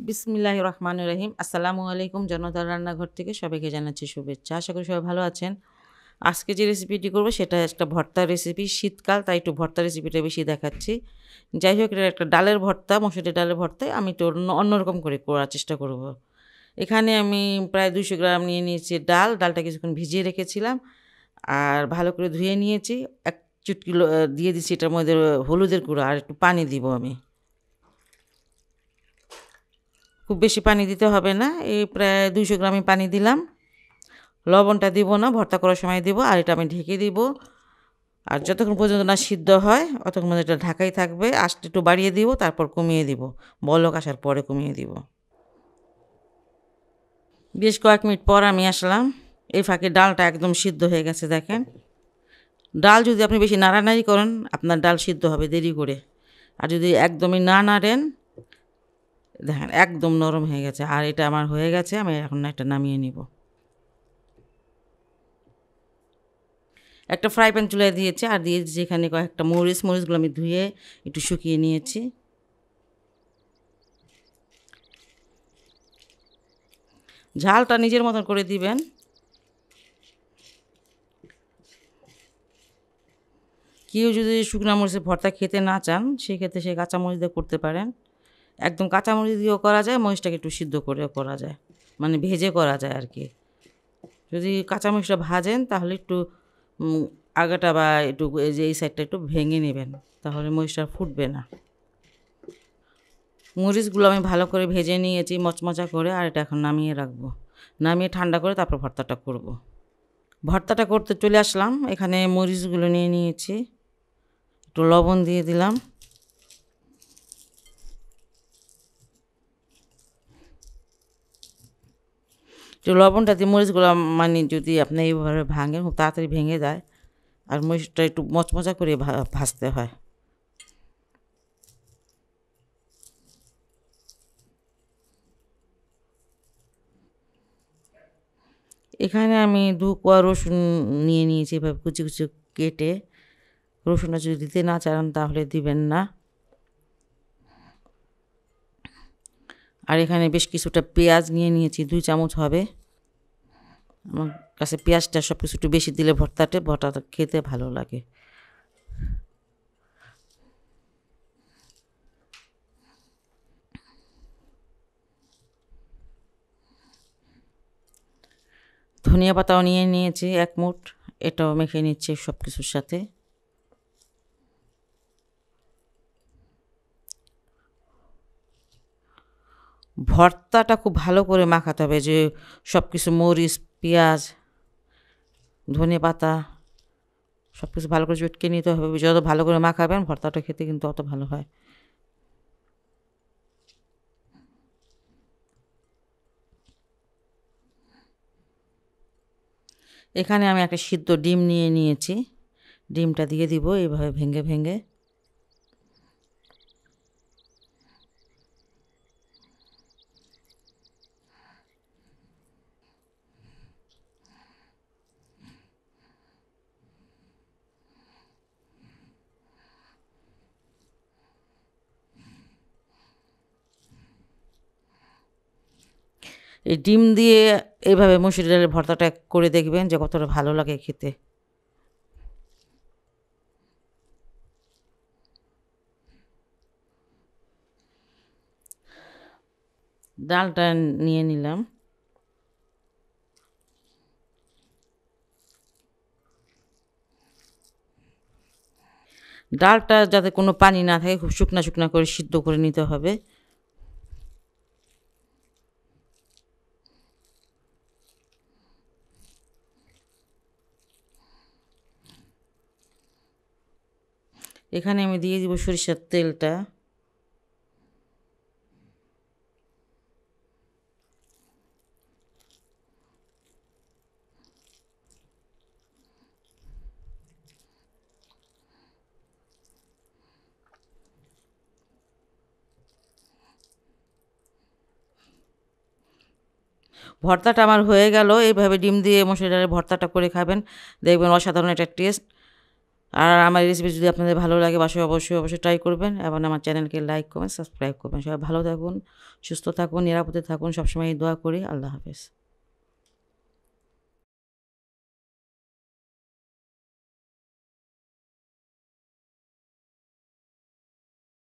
বিসমিল্লাহির রহমানির রহিম। আসসালামু আলাইকুম। জনতার রান্নাঘর থেকে সবাইকে জানাচ্ছি শুভেচ্ছা। আশা করি সবাই ভালো আছেন। আজকে যে রেসিপিটি করব সেটা একটা ভর্তার রেসিপি। শীতকাল, তাই একটু ভর্তা রেসিপিটা বেশি দেখাচ্ছি। যাই হোক, এটা একটা ডালের ভর্তা, মসুরের ডালের ভর্তায় আমি একটু অন্যরকম করে করার চেষ্টা করব। এখানে আমি প্রায় 200 গ্রাম নিয়ে নিয়েছি ডাল। ডালটা কিছুক্ষণ ভিজিয়ে রেখেছিলাম আর ভালো করে ধুয়ে নিয়েছি। এক চুটকি দিয়ে দিচ্ছি এটার মধ্যে হলুদের গুঁড়ো, আর একটু পানি দিব আমি। খুব বেশি পানি দিতে হবে না, এই প্রায় 200 গ্রামই পানি দিলাম। লবণটা দিব না, ভর্তা করার সময় দিব। আর এটা আমি ঢেকে দিব, আর যতক্ষণ পর্যন্ত না সিদ্ধ হয় ততক্ষণ পর্যন্ত এটা ঢাকাই থাকবে। আঁচটা একটু বাড়িয়ে দিব, তারপর কমিয়ে দিব। বলক আসার পরে কমিয়ে দিব। বেশ কয়েক মিনিট পর আমি আসলাম। এই ফাঁকে ডালটা একদম সিদ্ধ হয়ে গেছে, দেখেন। ডাল যদি আপনি বেশি নাড়ানাড়ি করেন, আপনার ডাল সিদ্ধ হবে দেরি করে। আর যদি একদমই না নাড়েন, দেখেন একদম নরম হয়ে গেছে। আর এটা আমার হয়ে গেছে, আমি এখন এটা নামিয়ে নিব। একটা ফ্রাই প্যান চুলায় দিয়েছি, আর দিয়েছি যেখানে কয়েকটা মরিচগুলো আমি ধুয়ে একটু শুকিয়ে নিয়েছি। ঝালটা নিজের মতন করে দিবেন। কেউ যদি শুকনো মরিচের ভর্তা খেতে না চান, সেক্ষেত্রে সে কাঁচামরিচ দিয়ে করতে পারেন। একদম কাঁচামরিচ দিয়েও করা যায়, মরিচটাকে একটু সিদ্ধ করেও করা যায়, মানে ভেজে করা যায় আর কি। যদি কাঁচামরিচটা ভাজেন তাহলে একটু আগাটা বা একটু এই সাইডটা একটু ভেঙে নেবেন, তাহলে মরিচটা ফুটবে না। মরিচগুলো আমি ভালো করে ভেজে নিয়েছি মচমচা করে, আর এটা এখন নামিয়ে রাখবো। নামিয়ে ঠান্ডা করে তারপর ভর্তাটা করব। ভর্তাটা করতে চলে আসলাম। এখানে মরিচগুলো নিয়ে নিয়েছি, একটু লবণ দিয়ে দিলাম। একটু লবণটা দিয়ে মরিচগুলো, মানে যদি আপনি এইভাবে ভাঙেন খুব তাড়াতাড়ি ভেঙে যায়। আর মরিচটা একটু মচমচা করে ভাজতে হয়। এখানে আমি 2 কোয়া রসুন নিয়ে নিয়েছি, এভাবে কুচি কুচি কেটে। রসুনটা যদি দিতে না চান তাহলে দিবেন না। আর এখানে বেশ কিছুটা পেঁয়াজ নিয়ে নিয়েছি, 2 চামচ হবে। আমার কাছে পেঁয়াজটা সব কিছু একটু বেশি দিলে ভর্তাটা খেতে ভালো লাগে। ধনিয়া পাতাও নিয়ে নিয়েছি 1 মুঠ, এটাও মেখে নিচ্ছি সব কিছুর সাথে। ভর্তাটা খুব ভালো করে মাখাতে হবে, যে সব কিছু মরিচ, পেঁয়াজ, ধনে পাতা সব কিছু ভালো করে চটকে নিতে হবে। যত ভালো করে মাখাবেন ভর্তাটা খেতে কিন্তু অত ভালো হয়। এখানে আমি একটা সিদ্ধ ডিম নিয়ে নিয়েছি, ডিমটা দিয়ে দিব এইভাবে ভেঙে ভেঙে। এই ডিম দিয়ে এইভাবে মসুর ডালের ভর্তাটা করে দেখবেন যে কতটা ভালো লাগে খেতে। ডালটা নিয়ে নিলাম। ডালটা যাতে কোনো পানি না থাকে, খুব শুকনা শুকনা করে সিদ্ধ করে নিতে হবে। এখানে আমি দিয়ে দিব সরিষার তেলটা। ভর্তাটা আমার হয়ে গেল। এইভাবে ডিম দিয়ে মসুর ডালের ভর্তাটা করে খাবেন, দেখবেন অসাধারণ একটা টেস্ট। আর আমার রেসিপি যদি আপনাদের ভালো লাগে বাসায় অবশ্যই ট্রাই করবেন এবং আমার চ্যানেলকে লাইক করবেন, সাবস্ক্রাইব করবেন। সবাই ভালো থাকুন, সুস্থ থাকুন, নিরাপদে থাকুন, সবসময় দোয়া করি। আল্লাহ হাফেজ।